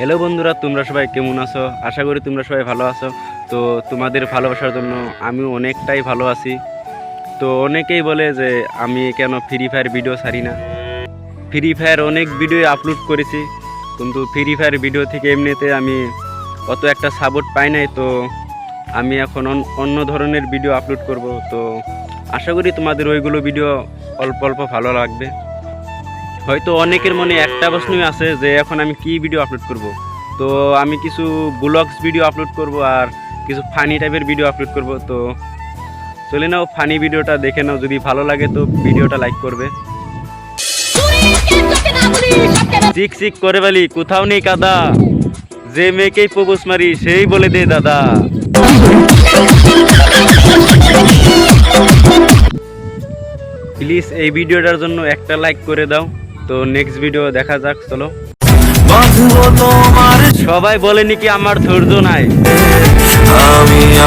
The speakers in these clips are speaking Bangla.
হ্যালো বন্ধুরা, তোমরা সবাই কেমন আছো? আশা করি তোমরা সবাই ভালো আছো। তো তোমাদের ভালোবাসার জন্য আমিও অনেকটাই ভালো আছি। তো অনেকেই বলে যে আমি কেন ফ্রি ফায়ার ভিডিও ছাড়ি না। ফ্রি ফায়ার অনেক ভিডিও আপলোড করেছি, কিন্তু ফ্রি ফায়ার ভিডিও থেকে এমনিতে আমি অত একটা সাপোর্ট পাই নাই। তো আমি এখন অন্য ধরনের ভিডিও আপলোড করব। তো আশা করি তোমাদের ওইগুলো ভিডিও অল্প অল্প ভালো লাগবে। হয়তো অনেকের মনে একটা প্রশ্নই আছে যে এখন আমি কি ভিডিও আপলোড করব। তো আমি কিছু ব্লগস ভিডিও আপলোড করব আর কিছু ফানি টাইপের ভিডিও আপলোড করব। তো চলে নাও, ফানি ভিডিওটা দেখে নাও, যদি ভালো লাগে তো ভিডিওটা লাইক করবে। চিক চিক করে বলি কোথাও নেই কাদা, যে মেয়েকেই প্রপোজ মারি সেই বলে দে দাদা। প্লিজ এই ভিডিওটার জন্য একটা লাইক করে দাও। তো নেক্সট ভিডিও দেখা যাক, চলো। সবাই বলে নাকি আমার ধৈর্য নাই,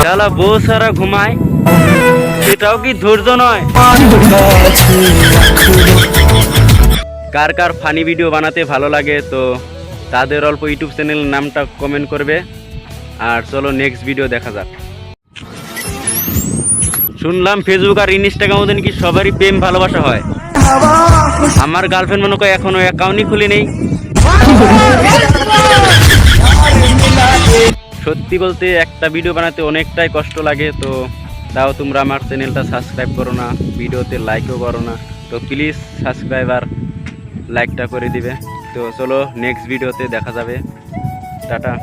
শালা বউ সারা ঘুমায়, সেটাও কি ধৈর্য নয়? কার কার ফানি ভিডিও বানাতে ভালো লাগে তো তাদের অল্প ইউটিউব চ্যানেল নামটা কমেন্ট করবে। আর চলো নেক্সট ভিডিও দেখা যাক। শুনলাম ফেসবুক আর ইনস্টাগ্রামে নাকি সবারই প্রেম ভালোবাসা হয়। আমার গার্লফ্রেন্ড মনে করে এখনো অ্যাকাউন্টই খুলি নেই। সত্যি বলতে একটা ভিডিও বানাতে অনেকটাই কষ্ট লাগে। তো তাও তোমরা আমার চ্যানেলটা সাবস্ক্রাইব করো না, ভিডিওতে লাইকও করো না। তো প্লিজ সাবস্ক্রাইব আর লাইকটা করে দিবে। তো চলো নেক্সট ভিডিওতে দেখা যাবে। টাটা।